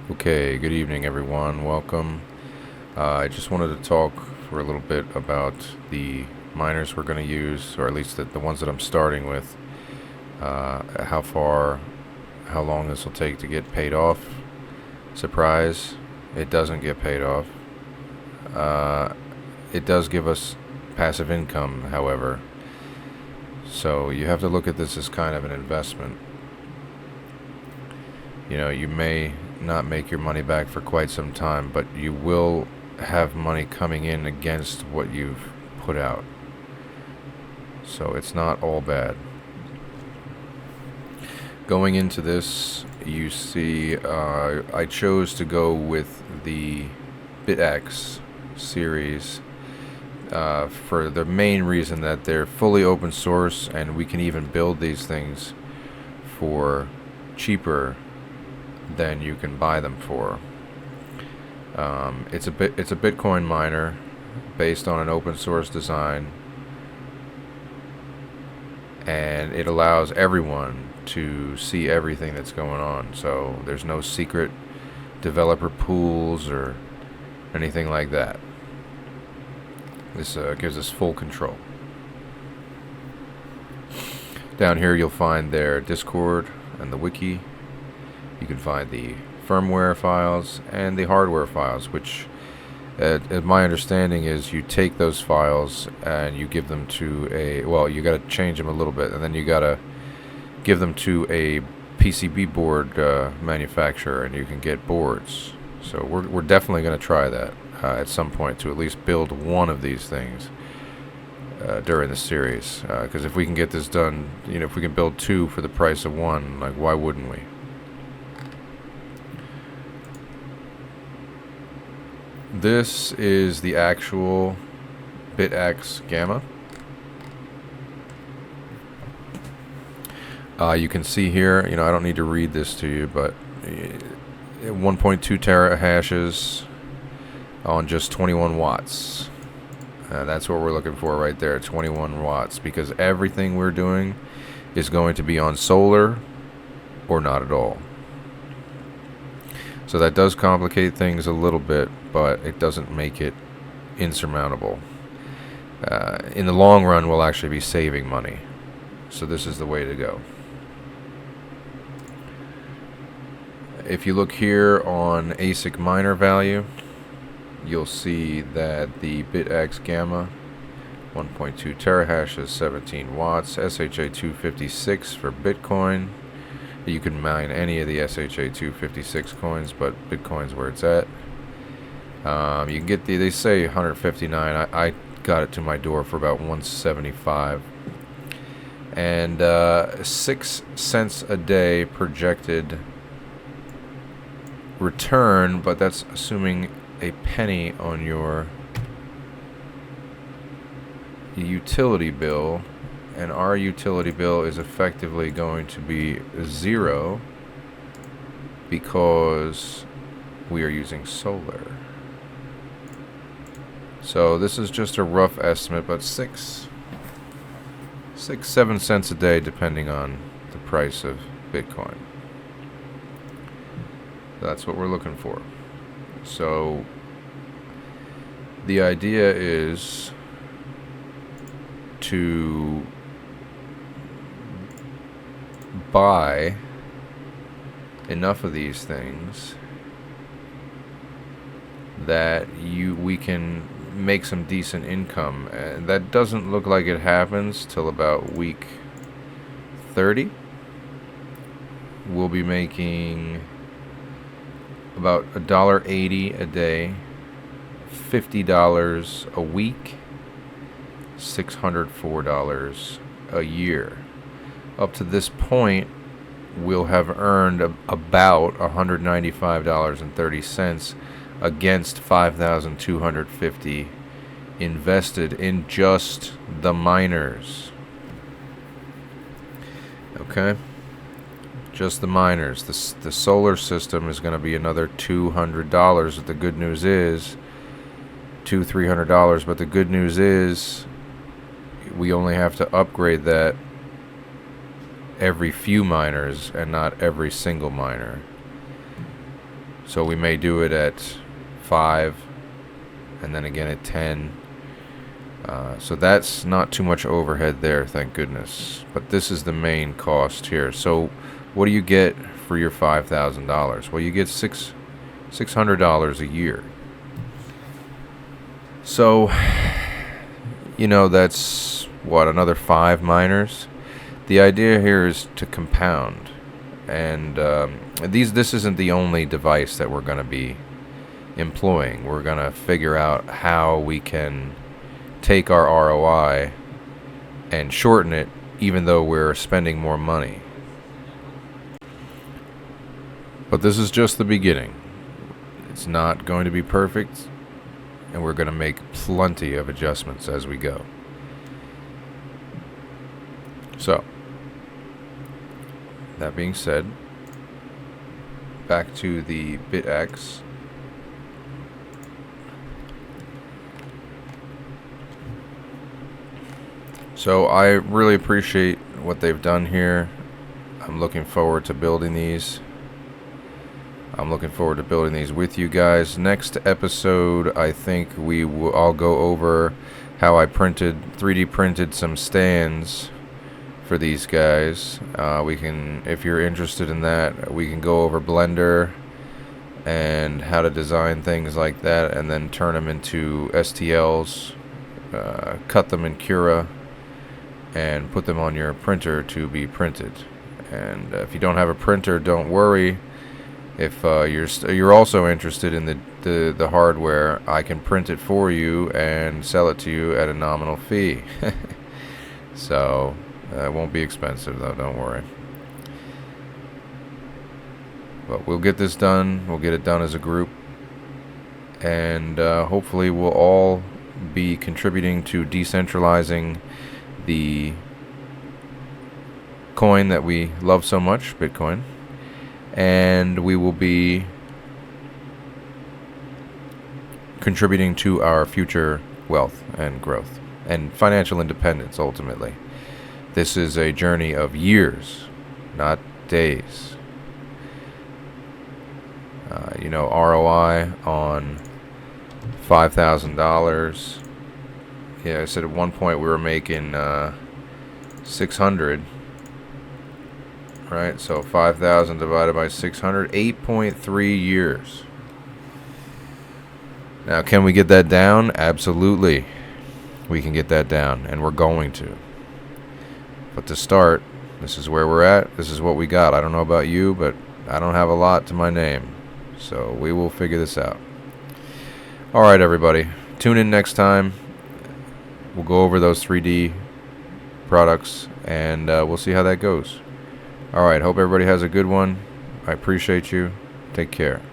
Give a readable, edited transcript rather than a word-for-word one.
Okay, good evening, everyone. Welcome. I just wanted to talk for a little bit about the miners we're going to use, or at least the ones that I'm starting with. How long this will take to get paid off. Surprise, it doesn't get paid off. Uh, it does give us passive income, however. So you have to look at this as kind of an investment. You may not make your money back for quite some time, but you will have money coming in against what you've put out. So it's not all bad. Going into this, you see, I chose to go with the BitX series for the main reason that they're fully open source and we can even build these things for cheaper than you can buy them for. It's a Bitcoin miner based on an open source design, and it allows everyone to see everything that's going on. So there's no secret developer pools or anything like that. This gives us full control. Down here you'll find their Discord and the wiki. You can find the firmware files and the hardware files, which my understanding is you take those files and you give them to you got to change them a little bit, and then you got to give them to a PCB board manufacturer, and you can get boards. So we're definitely going to try that at some point, to at least build one of these things during the series, because if we can get this done, if we can build two for the price of one, like, why wouldn't we? This is the actual BitX Gamma. You can see here, I don't need to read this to you, but 1.2 terahashes on just 21 watts. That's what we're looking for right there, 21 watts, because everything we're doing is going to be on solar or not at all. So that does complicate things a little bit, but it doesn't make it insurmountable. In the long run, we'll actually be saving money. So this is the way to go. If you look here on ASIC miner value, you'll see that the BitX Gamma 1.2 terahashes, 17 watts, SHA 256 for Bitcoin. You can mine any of the SHA 256 coins, but Bitcoin's where it's at. You can get they say 159. I got it to my door for about 175. And 6 cents a day projected return, but that's assuming a penny on your utility bill. And our utility bill is effectively going to be 0 because we are using solar. So this is just a rough estimate, but 7 cents a day, depending on the price of Bitcoin. That's what we're looking for. So the idea is to buy enough of these things that we can make some decent income. That doesn't look like it happens till about week 30. We'll be making about $1.80 a day, $50 a week, $604 a year. Up to this point, we'll have earned about $195.30 against $5,250 invested in just the miners. Okay? Just the miners. The solar system is going to be another $200. But the good news is $300. But the good news is we only have to upgrade that every few miners and not every single miner. So we may do it at 5 and then again at 10. So that's not too much overhead there, thank goodness. But this is the main cost here. So what do you get for your $5,000? Well, you get $600 a year. So, you know, that's what, another 5 miners? The idea here is to compound. And this isn't the only device that we're going to be employing. We're going to figure out how we can take our ROI and shorten it, even though we're spending more money. But this is just the beginning. It's not going to be perfect, and we're going to make plenty of adjustments as we go. So, that being said, back to the BitX. So I really appreciate what they've done here. I'm looking forward to building these. I'm looking forward to building these with you guys. Next episode, I think I'll go over how I 3D printed some stands for these guys. If you're interested in that, we can go over Blender and how to design things like that, and then turn them into STLs, cut them in Cura, and put them on your printer to be printed. And if you don't have a printer, don't worry. If you're also interested in the hardware, I can print it for you and sell it to you at a nominal fee. So it won't be expensive though, don't worry. But we'll get this done. We'll get it done as a group, and hopefully we'll all be contributing to decentralizing the coin that we love so much, Bitcoin, and we will be contributing to our future wealth and growth and financial independence ultimately. This is a journey of years, not days. ROI on $5,000. Yeah, I said at one point we were making 600, right? So 5,000 divided by 600, 8.3 years. Now, can we get that down? Absolutely. We can get that down, and we're going to. But to start, this is where we're at. This is what we got. I don't know about you, but I don't have a lot to my name. So we will figure this out. All right, everybody. Tune in next time. We'll go over those 3D products, and we'll see how that goes. All right. Hope everybody has a good one. I appreciate you. Take care.